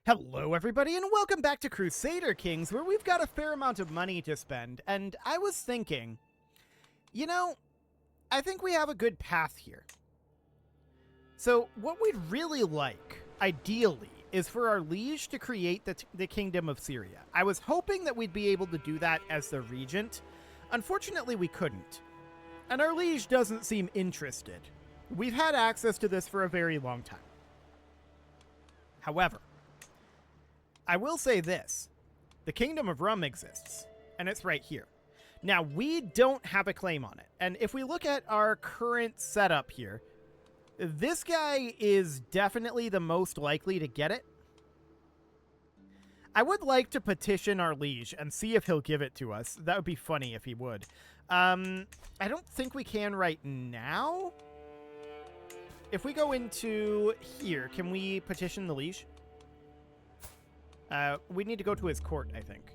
Hello everybody and welcome back to Crusader Kings, where we've got a fair amount of money to spend, and I was thinking, I think we have a good path here. So what we'd really like, ideally, is for our liege to create the Kingdom of Syria. I was hoping that we'd be able to do that as the regent. Unfortunately, we couldn't. And our liege doesn't seem interested. We've had access to this for a very long time. However, I will say this. The Kingdom of Rum exists, and it's right here. Now, we don't have a claim on it. And if we look at our current setup here, this guy is definitely the most likely to get it. I would like to petition our liege and see if he'll give it to us. That would be funny if he would. I don't think we can right now. If we go into here, can we petition the liege? We need to go to his court, I think.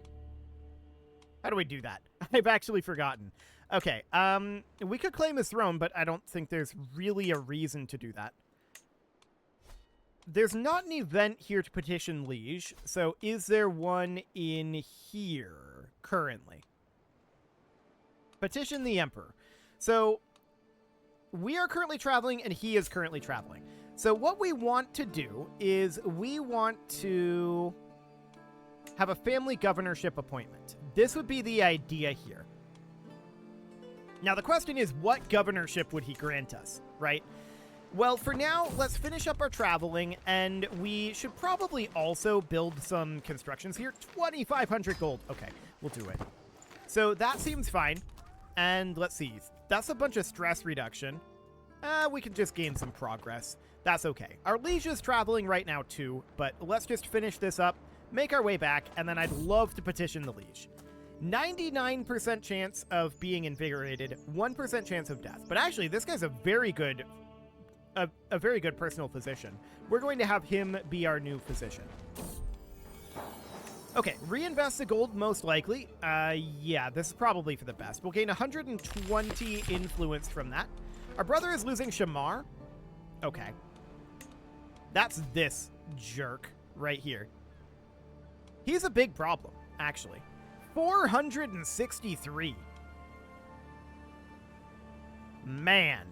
How do we do that? I've actually forgotten. Okay, we could claim his throne, but I don't think there's really a reason to do that. There's not an event here to petition liege, so is there one in here currently? Petition the emperor. So we are currently traveling, and he is currently traveling. So what we want to do is we want to have a family governorship appointment. This would be the idea here. Now, the question is, what governorship would he grant us, right? Well, for now, let's finish up our traveling, and we should probably also build some constructions here. 2,500 gold. Okay, we'll do it. So that seems fine. And let's see. That's a bunch of stress reduction. We can just gain some progress. That's okay. Our liege is traveling right now, too, but let's just finish this up, make our way back, and then I'd love to petition the liege. 99% chance of being invigorated, 1% chance of death. But actually, this guy's a very good personal physician. We're going to have him be our new physician. Okay, reinvest the gold most likely. Yeah, this is probably for the best. We'll gain 120 influence from that. Our brother is losing Shamar. Okay. That's this jerk right here. He's a big problem, actually. 463. Man.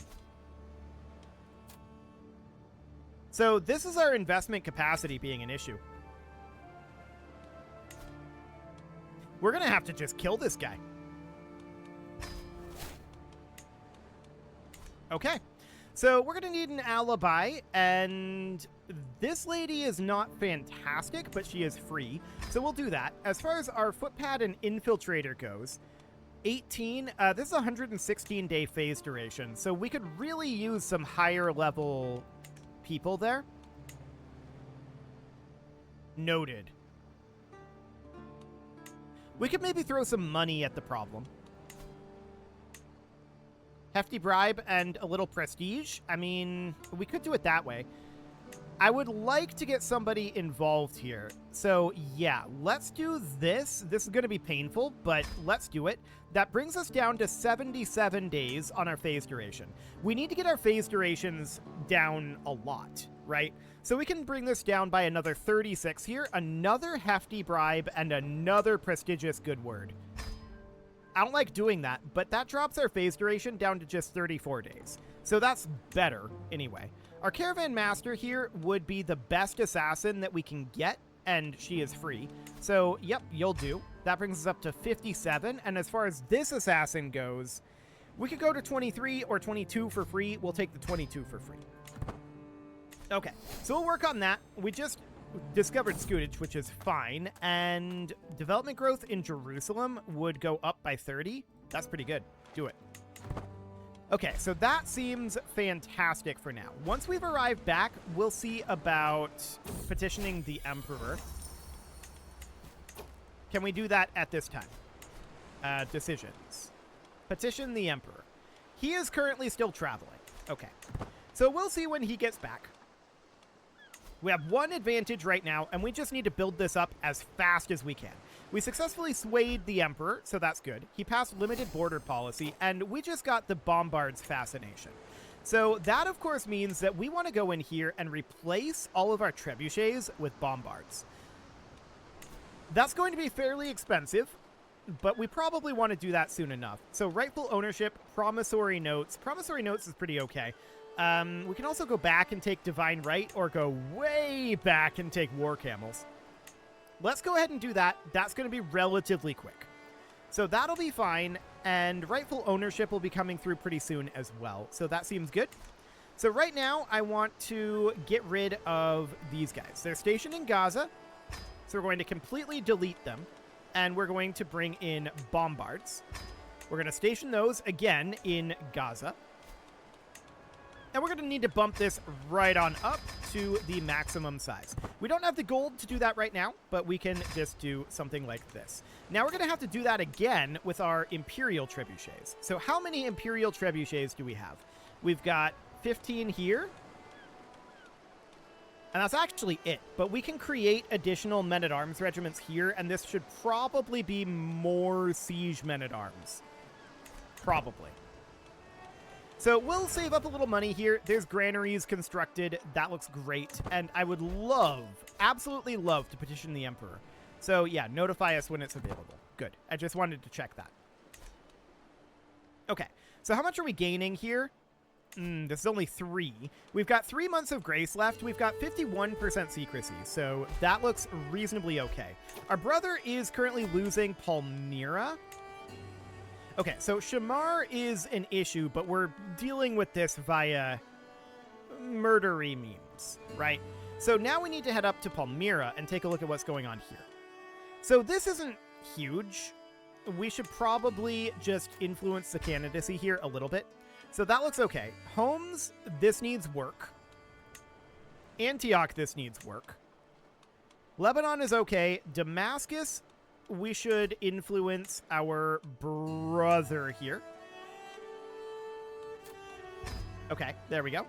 So this is our investment capacity being an issue. We're going to have to just kill this guy. Okay. So we're going to need an alibi, and this lady is not fantastic, but she is free, so we'll do that. As far as our footpad and infiltrator goes, 18, this is a 116-day phase duration, so we could really use some higher-level people there. Noted. We could maybe throw some money at the problem. Hefty bribe and a little prestige. I mean, we could do it that way. I would like to get somebody involved here. So, yeah, let's do this. This is going to be painful, but let's do it. That brings us down to 77 days on our phase duration. We need to get our phase durations down a lot, right? So we can bring this down by another 36 here, another hefty bribe, and another prestigious good word. I don't like doing that, but that drops our phase duration down to just 34 days. So that's better, anyway. Our caravan master here would be the best assassin that we can get, and she is free. So, yep, you'll do. That brings us up to 57, and as far as this assassin goes, we could go to 23 or 22 for free. We'll take the 22 for free. Okay, so we'll work on that. We just discovered Scootage, which is fine, and development growth in Jerusalem would go up by 30. That's pretty good. Do it. Okay, so that seems fantastic for now. Once we've arrived back, we'll see about petitioning the emperor. Can we do that at this time? Decisions. Petition the emperor. He is currently still traveling. Okay, so we'll see when he gets back. We have one advantage right now, and we just need to build this up as fast as we can. We successfully swayed the emperor, so that's good. He passed limited border policy, and we just got the Bombard's fascination. So that, of course, means that we want to go in here and replace all of our trebuchets with bombards. That's going to be fairly expensive, but we probably want to do that soon enough. So rightful ownership, promissory notes. Promissory notes is pretty okay. We can also go back and take divine right, or go way back and take war camels. Let's go ahead and do that. That's going to be relatively quick. So that'll be fine, and rightful ownership will be coming through pretty soon as well. So that seems good. So right now, I want to get rid of these guys. They're stationed in Gaza, so we're going to completely delete them, and we're going to bring in bombards. We're going to station those again in Gaza. And we're going to need to bump this right on up to the maximum size. We don't have the gold to do that right now, but we can just do something like this. Now we're going to have to do that again with our Imperial trebuchets. So how many Imperial trebuchets do we have? We've got 15 here. And that's actually it. But we can create additional men-at-arms regiments here, and this should probably be more siege men-at-arms. Probably. So we'll save up a little money here. There's granaries constructed. That looks great. And I would love, absolutely love to petition the Emperor. So yeah, notify us when it's available. Good. I just wanted to check that. Okay. So how much are we gaining here? This is only 3. We've got 3 months of grace left. We've got 51% secrecy. So that looks reasonably okay. Our brother is currently losing Palmyra. Okay, so Shamar is an issue, but we're dealing with this via murdery means, right? So now we need to head up to Palmyra and take a look at what's going on here. So this isn't huge. We should probably just influence the candidacy here a little bit. So that looks okay. Homs, this needs work. Antioch, this needs work. Lebanon is okay. Damascus, we should influence our brother here. Okay, there we go.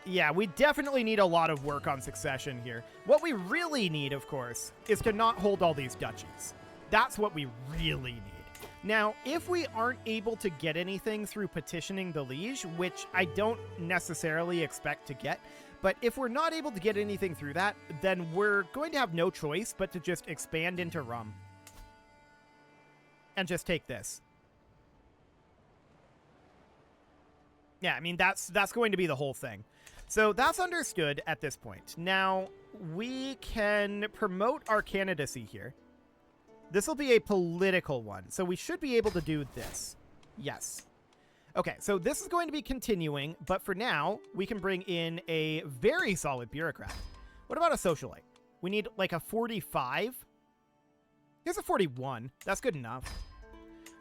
Yeah, we definitely need a lot of work on succession here. What we really need, of course, is to not hold all these duchies. That's what we really need. Now, if we aren't able to get anything through petitioning the liege, which I don't necessarily expect to get, but if we're not able to get anything through that, then we're going to have no choice but to just expand into Rum. And just take this. Yeah, I mean, that's going to be the whole thing. So that's understood at this point. Now, we can promote our candidacy here. This will be a political one, so we should be able to do this. Yes. Okay, so this is going to be continuing, but for now, we can bring in a very solid bureaucrat. What about a socialite? We need like a 45. Here's a 41. That's good enough.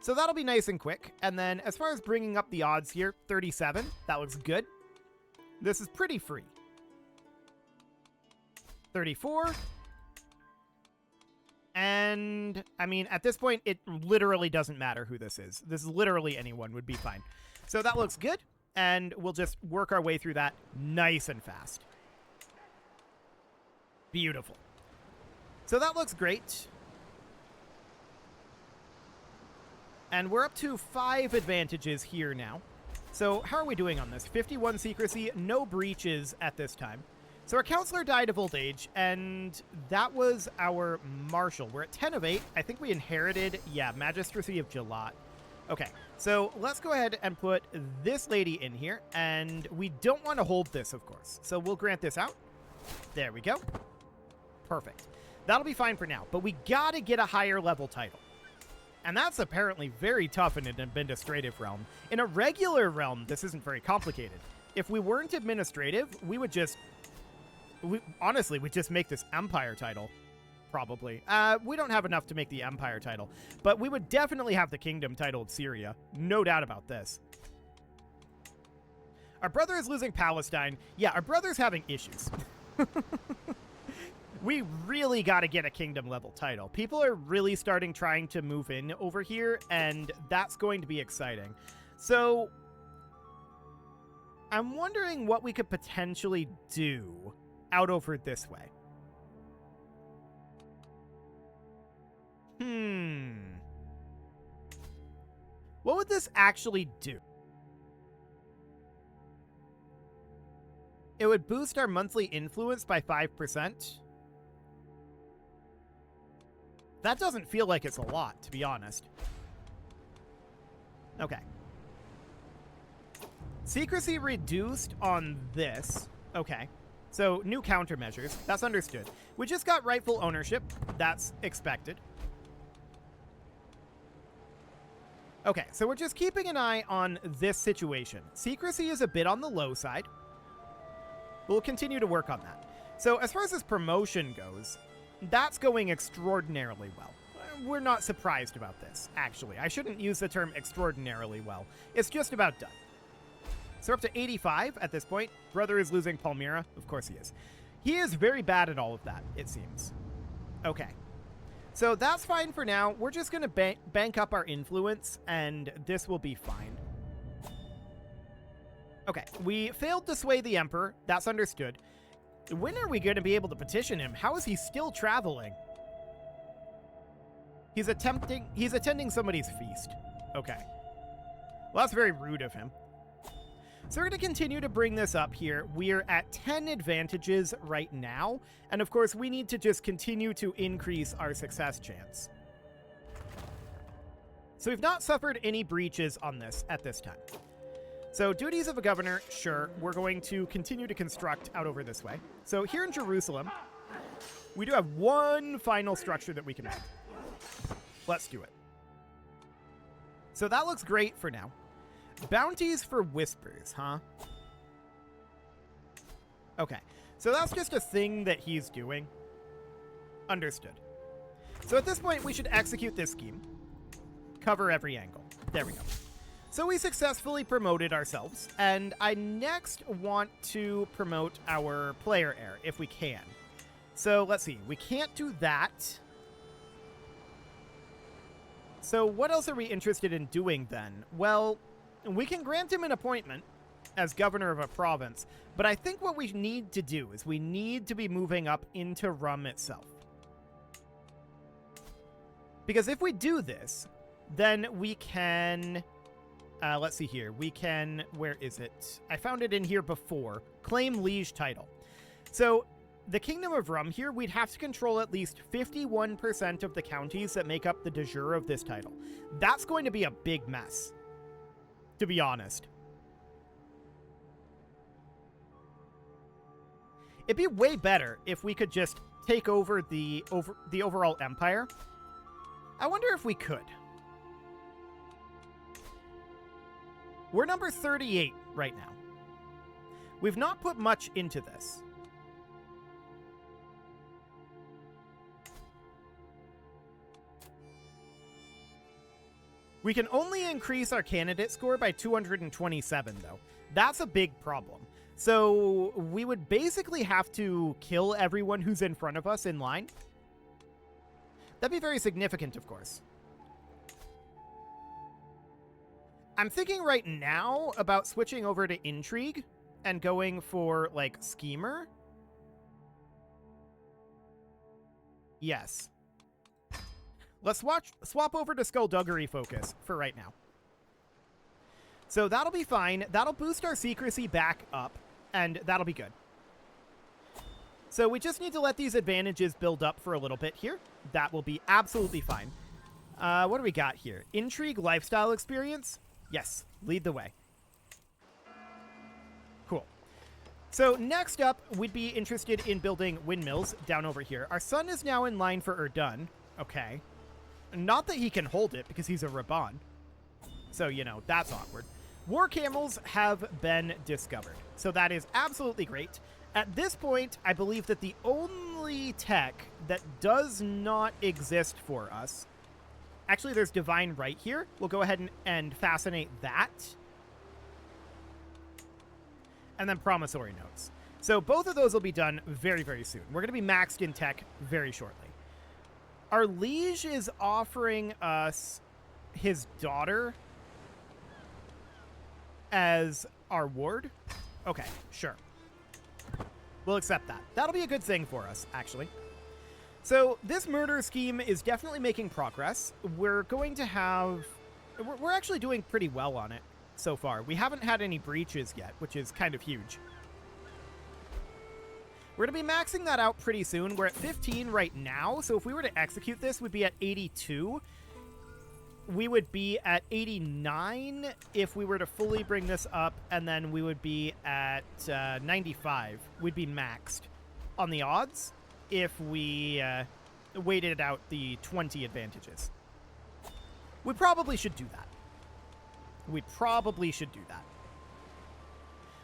So that'll be nice and quick. And then as far as bringing up the odds here, 37. That looks good. This is pretty free. 34. And, I mean, at this point, it literally doesn't matter who this is. This is literally anyone would be fine. So that looks good, and we'll just work our way through that nice and fast. Beautiful. So that looks great. And we're up to 5 advantages here now. So how are we doing on this? 51 secrecy, no breaches at this time. So our counselor died of old age, and that was our marshal. We're at 10 of 8. I think we inherited, yeah, Magistracy of Jalat. Okay, so let's go ahead and put this lady in here, and we don't want to hold this, of course. So we'll grant this out. There we go. Perfect. That'll be fine for now, but we gotta get a higher level title. And that's apparently very tough in an administrative realm. In a regular realm, this isn't very complicated. If we weren't administrative, we would just... honestly, we'd just make this Empire title, probably. We don't have enough to make the Empire title, but we would definitely have the Kingdom title of Syria. No doubt about this. Our brother is losing Palestine. Yeah, our brother's having issues. We really got to get a Kingdom level title. People are really starting trying to move in over here, and that's going to be exciting. So, I'm wondering what we could potentially do out over this way. What would this actually do? It would boost our monthly influence by 5%. That doesn't feel like it's a lot, to be honest. Okay. Secrecy reduced on this. Okay. So, new countermeasures. That's understood. We just got rightful ownership. That's expected. Okay, so we're just keeping an eye on this situation. Secrecy is a bit on the low side. We'll continue to work on that. So, as far as this promotion goes, that's going extraordinarily well. We're not surprised about this, actually. I shouldn't use the term extraordinarily well. It's just about done. So we're up to 85 at this point. Brother is losing Palmyra. Of course he is. He is very bad at all of that, it seems. Okay. So that's fine for now. We're just going to bank up our influence, and this will be fine. Okay. We failed to sway the Emperor. That's understood. When are we going to be able to petition him? How is he still traveling? He's attending somebody's feast. Okay. Well, that's very rude of him. So we're going to continue to bring this up here. We're at 10 advantages right now. And of course, we need to just continue to increase our success chance. So we've not suffered any breaches on this at this time. So duties of a governor, sure. We're going to continue to construct out over this way. So here in Jerusalem, we do have one final structure that we can make. Let's do it. So that looks great for now. Bounties for whispers, huh? Okay. So that's just a thing that he's doing. Understood. So at this point, we should execute this scheme. Cover every angle. There we go. So we successfully promoted ourselves, and I next want to promote our player heir, if we can. So let's see. We can't do that. So what else are we interested in doing then? Well, we can grant him an appointment as governor of a province, but I think what we need to do is we need to be moving up into Rum itself. Because if we do this, then we can... let's see here. We can... Where is it? I found it in here before. Claim liege title. So the Kingdom of Rum here, we'd have to control at least 51% of the counties that make up the de jure of this title. That's going to be a big mess, to be honest. It'd be way better if we could just take over the overall empire. I wonder if we could. We're number 38 right now. We've not put much into this. We can only increase our candidate score by 227, though. That's a big problem. So we would basically have to kill everyone who's in front of us in line. That'd be very significant, of course. I'm thinking right now about switching over to intrigue and going for, like, schemer. Yes. Let's swap over to skullduggery focus for right now. So that'll be fine. That'll boost our secrecy back up, and that'll be good. So we just need to let these advantages build up for a little bit here. That will be absolutely fine. What do we got here? Intrigue lifestyle experience? Yes, lead the way. Cool. So next up, we'd be interested in building windmills down over here. Our son is now in line for Urdun. Okay. Not that he can hold it, because he's a Raban. So, you know, that's awkward. War camels have been discovered. So that is absolutely great. At this point, I believe that the only tech that does not exist for us... Actually, there's Divine right here. We'll go ahead and fascinate that. And then Promissory Notes. So both of those will be done very, very soon. We're going to be maxed in tech very shortly. Our liege is offering us his daughter as our ward. Okay, sure. We'll accept that. That'll be a good thing for us, actually. So this murder scheme is definitely making progress. We're going to have... We're actually doing pretty well on it so far. We haven't had any breaches yet, which is kind of huge. We're going to be maxing that out pretty soon. We're at 15 right now, so if we were to execute this, we'd be at 82. We would be at 89 if we were to fully bring this up, and then we would be at 95. We'd be maxed on the odds if we weighted out the 20 advantages. We probably should do that.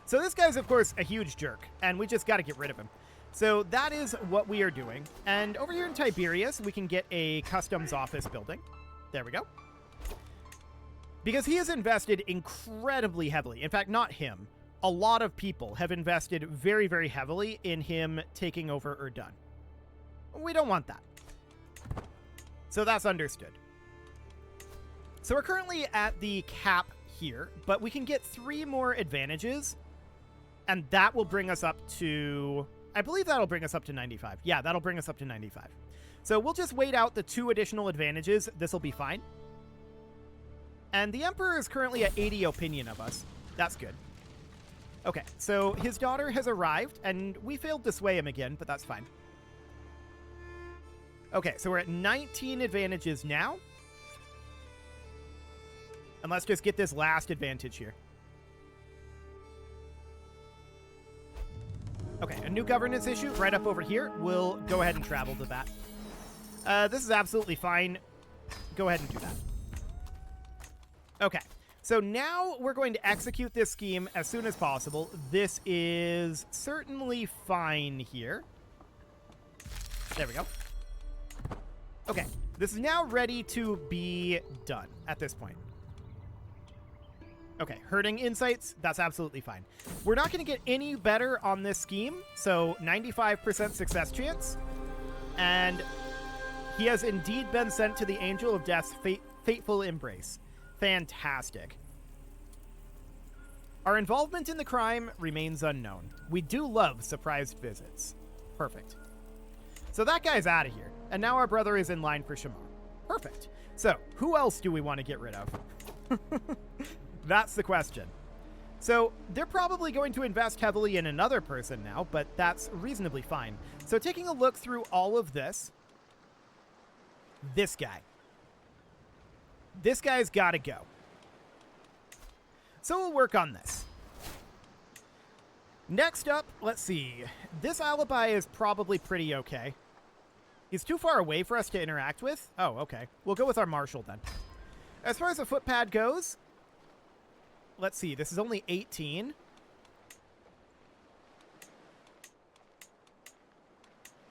So this guy's, of course, a huge jerk, and we just got to get rid of him. So that is what we are doing. And over here in Tiberias, we can get a customs office building. There we go. Because he has invested incredibly heavily. In fact, not him. A lot of people have invested very, very heavily in him taking over Urdun. We don't want that. So that's understood. So we're currently at the cap here, but we can get 3 more advantages, and that will bring us up to... I believe that'll bring us up to 95. Yeah, that'll bring us up to 95. So we'll just wait out the 2 additional advantages. This will be fine. And the Emperor is currently at 80 opinion of us. That's good. Okay, so his daughter has arrived, and we failed to sway him again, but that's fine. Okay, so we're at 19 advantages now. And let's just get this last advantage here. Okay, a new governance issue right up over here. We'll go ahead and travel to that. This is absolutely fine. Go ahead and do that. Okay, so now we're going to execute this scheme as soon as possible. This is certainly fine here. There we go. Okay, this is now ready to be done at this point. Okay, herding insights, that's absolutely fine. We're not going to get any better on this scheme, so 95% success chance. And he has indeed been sent to the Angel of Death's fateful embrace. Fantastic. Our involvement in the crime remains unknown. We do love surprised visits. Perfect. So that guy's out of here, and now our brother is in line for Shamar. Perfect. So, who else do we want to get rid of? That's the question. So they're probably going to invest heavily in another person now, but that's reasonably fine. So taking a look through all of this, this guy. This guy's got to go. So we'll work on this. Next up, let's see. This alibi is probably pretty okay. He's too far away for us to interact with. Oh, okay. We'll go with our marshal then. As far as the footpad goes, let's see, this is only 18.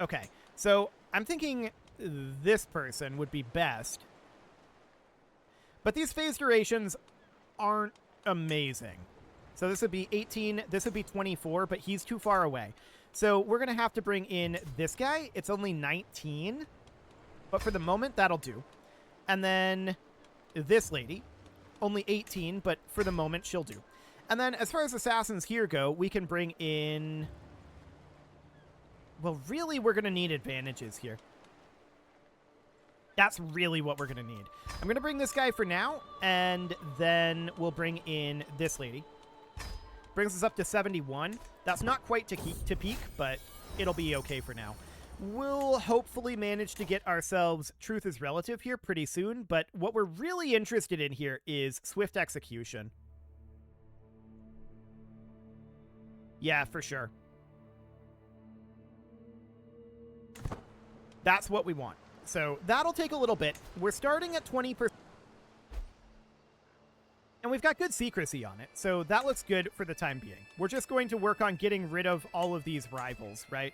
Okay, so I'm thinking this person would be best. But these phase durations aren't amazing. So this would be 18, this would be 24, but he's too far away. So we're going to have to bring in this guy. It's only 19, but for the moment, that'll do. And then this lady. Only 18, but for the moment, she'll do. And then as far as assassins here go, we can bring in... Well, really, we're going to need advantages here. That's really what we're going to need. I'm going to bring this guy for now, and then we'll bring in this lady. Brings us up to 71. That's not quite to peak, but it'll be okay for now. We'll hopefully manage to get ourselves Truth is Relative here pretty soon, but what we're really interested in here is swift execution. Yeah, for sure. That's what we want. So that'll take a little bit. We're starting at 20%. And we've got good secrecy on it, so that looks good for the time being. We're just going to work on getting rid of all of these rivals, right?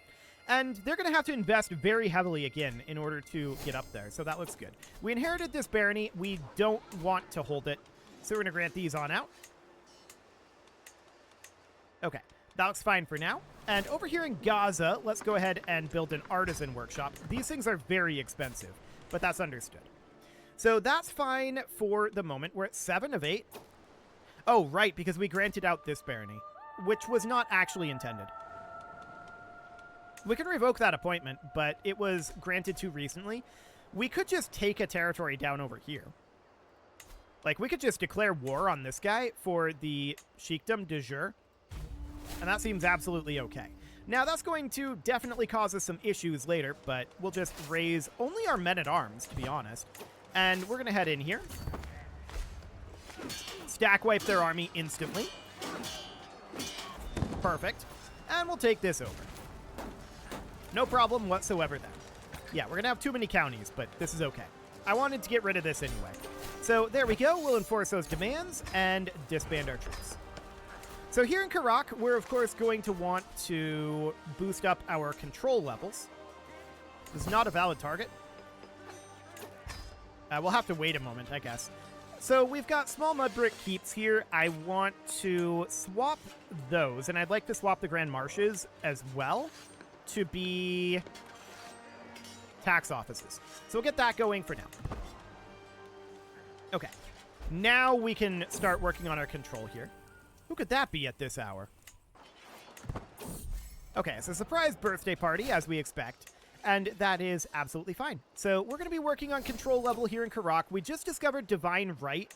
And they're going to have to invest very heavily again in order to get up there, so that looks good. We inherited this barony. We don't want to hold it, so we're going to grant these on out. Okay, that looks fine for now. And over here in Gaza, let's go ahead and build an artisan workshop. These things are very expensive, but that's understood. So that's fine for the moment. We're at 7 of 8. Oh, right, because we granted out this barony, which was not actually intended. We can revoke that appointment, but it was granted too recently. We could just take a territory down over here. Like, we could just declare war on this guy for the Sheikdom de jure, and that seems absolutely okay. Now, that's going to definitely cause us some issues later, but we'll just raise only our men-at-arms, to be honest. And we're going to head in here. Stack wipe their army instantly. Perfect. And we'll take this over. No problem whatsoever then. Yeah, we're going to have too many counties, but this is okay. I wanted to get rid of this anyway. So there we go. We'll enforce those demands and disband our troops. So here in Karak, we're of course going to want to boost up our control levels. This is not a valid target. We'll have to wait a moment, I guess. So we've got small mud brick keeps here. I want to swap those, and I'd like to swap the Grand Marshes as well to be tax offices. So we'll get that going for now. Okay. Now we can start working on our control here. Who could that be at this hour? Okay, so surprise birthday party, as we expect. And that is absolutely fine. So we're going to be working on control level here in Karak. We just discovered Divine Right.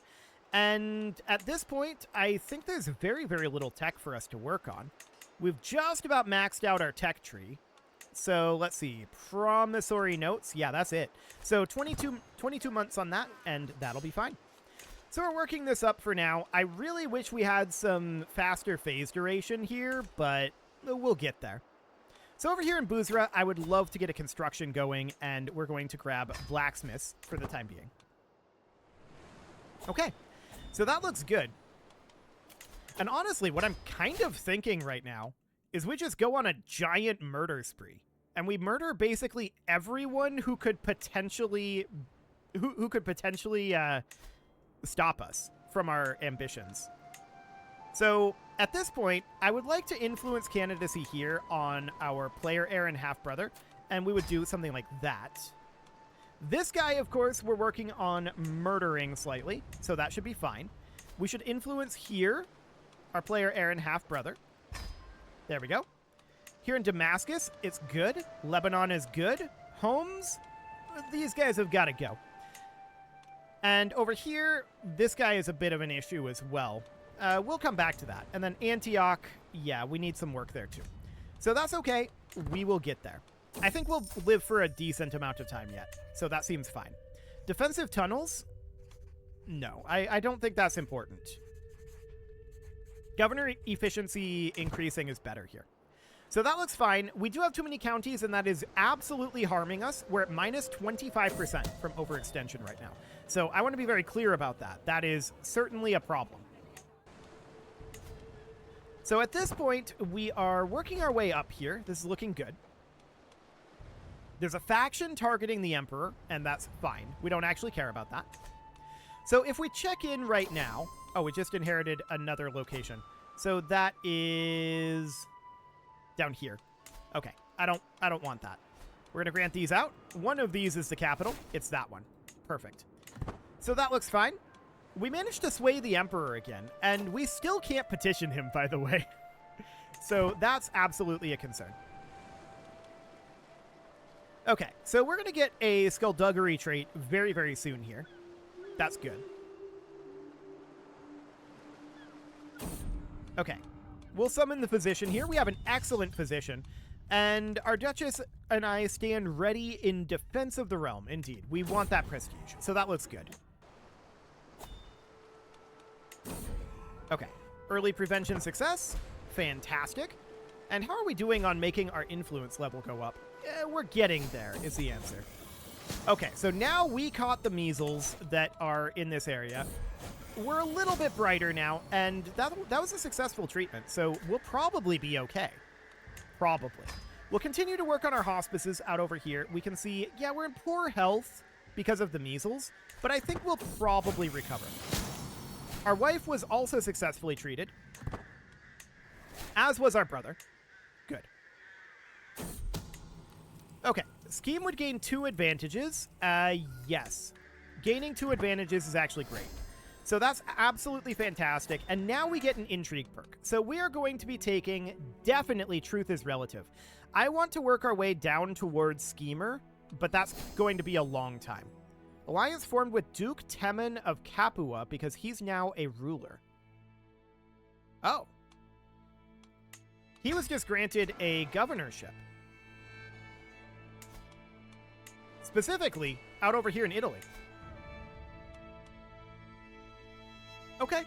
And at this point, I think there's very, very little tech for us to work on. We've just about maxed out our tech tree. So let's see. Promissory notes. Yeah, that's it. So 22 months on that, and that'll be fine. So we're working this up for now. I really wish we had some faster phase duration here, but we'll get there. So over here in Buzra, I would love to get a construction going, and we're going to grab blacksmiths for the time being. Okay, so that looks good. And honestly, what I'm kind of thinking right now is we just go on a giant murder spree, and we murder basically everyone who could potentially stop us from our ambitions. So at this point, I would like to influence candidacy here on our player heir and half-brother, and we would do something like that. This guy, of course, we're working on murdering slightly, so that should be fine. We should influence here our player heir and half-brother. There we go. Here in Damascus, it's good. Lebanon is good. Homs, these guys have got to go. And over here, this guy is a bit of an issue as well. We'll come back to that. And then Antioch, yeah, we need some work there too. So that's okay. We will get there. I think we'll live for a decent amount of time yet. So that seems fine. Defensive tunnels? No, I don't think that's important. Governor efficiency increasing is better here. So that looks fine. We do have too many counties, and that is absolutely harming us. We're at minus 25% from overextension right now. So I want to be very clear about that. That is certainly a problem. So at this point, we are working our way up here. This is looking good. There's a faction targeting the Emperor, and that's fine. We don't actually care about that. So if we check in right now... Oh, we just inherited another location. So that is... down here. Okay, I don't want that. We're going to grant these out. One of these is the capital. It's that one. Perfect. So that looks fine. We managed to sway the Emperor again, and we still can't petition him, by the way. So that's absolutely a concern. Okay, so we're going to get a skullduggery trait very, very soon here. That's good. Okay, we'll summon the physician here. We have an excellent physician, and our Duchess and I stand ready in defense of the realm. Indeed, we want that prestige, so that looks good. Okay, early prevention success. Fantastic. And how are we doing on making our influence level go up? We're getting there, is the answer. Okay, so now we caught the measles that are in this area. We're a little bit brighter now, and that was a successful treatment, so we'll probably be okay. Probably. We'll continue to work on our hospices out over here. We can see, yeah, we're in poor health because of the measles, but I think we'll probably recover. Our wife was also successfully treated, as was our brother. Good. Okay, scheme would gain 2 advantages. Yes. Gaining 2 advantages is actually great. So that's absolutely fantastic. And now we get an intrigue perk. So we are going to be taking, definitely, truth is relative. I want to work our way down towards schemer, but that's going to be a long time. Alliance formed with Duke Temen of Capua because he's now a ruler. Oh. He was just granted a governorship. Specifically, out over here in Italy. Okay.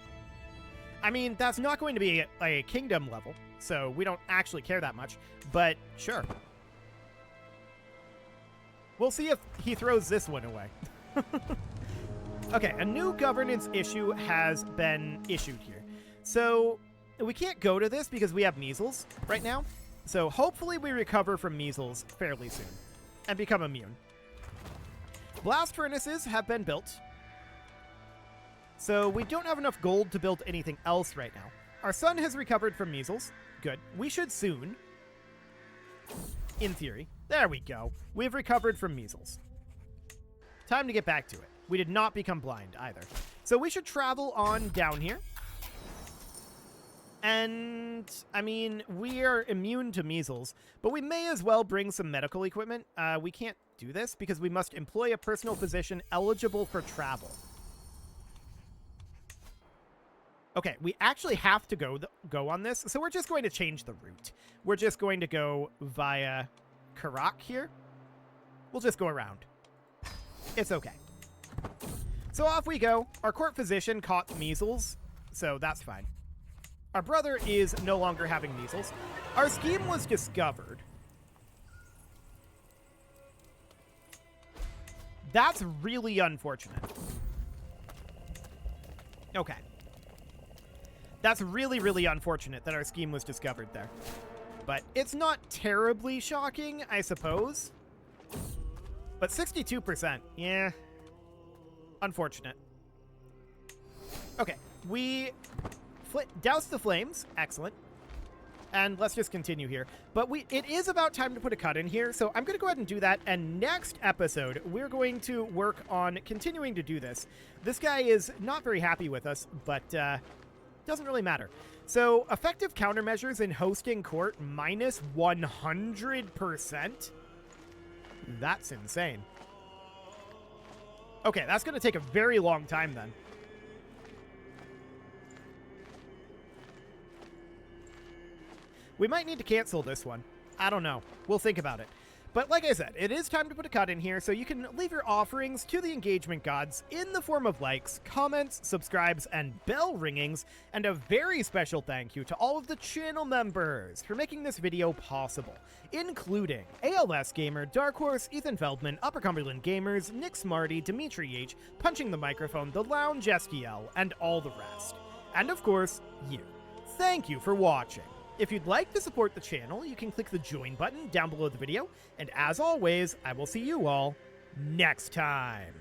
I mean, that's not going to be a kingdom level, so we don't actually care that much, but sure. We'll see if he throws this one away. Okay, a new governance issue has been issued here. So we can't go to this because we have measles right now. So hopefully we recover from measles fairly soon and become immune. Blast furnaces have been built. So we don't have enough gold to build anything else right now. Our son has recovered from measles. Good. We should soon. In theory. There we go. We've recovered from measles. Time to get back to it. We did not become blind either. So we should travel on down here. And, I mean, we are immune to measles, but we may as well bring some medical equipment. We can't do this because we must employ a personal physician eligible for travel. Okay, we actually have to go on this, so we're just going to change the route. We're just going to go via Karak here. We'll just go around. It's okay. So off we go. Our court physician caught measles, so that's fine. Our brother is no longer having measles. Our scheme was discovered. That's really unfortunate. Okay. That's really, really unfortunate that our scheme was discovered there. But it's not terribly shocking, I suppose. But 62%, yeah. Unfortunate. Okay, we douse the flames. Excellent. And let's just continue here. But it is about time to put a cut in here, so I'm going to go ahead and do that. And next episode, we're going to work on continuing to do this. This guy is not very happy with us, but doesn't really matter. So, effective countermeasures in hosting court minus 100%? That's insane. Okay, that's going to take a very long time then. We might need to cancel this one. I don't know. We'll think about it. But like I said, it is time to put a cut in here, so you can leave your offerings to the engagement gods in the form of likes, comments, subscribes, and bell ringings, and a very special thank you to all of the channel members for making this video possible, including ALS Gamer, Dark Horse, Ethan Feldman, Upper Cumberland Gamers, Nick Smarty, Dimitri H, Punching the Microphone, The Lounge STL, and all the rest. And of course, you. Thank you for watching. If you'd like to support the channel, you can click the join button down below the video, and as always, I will see you all next time.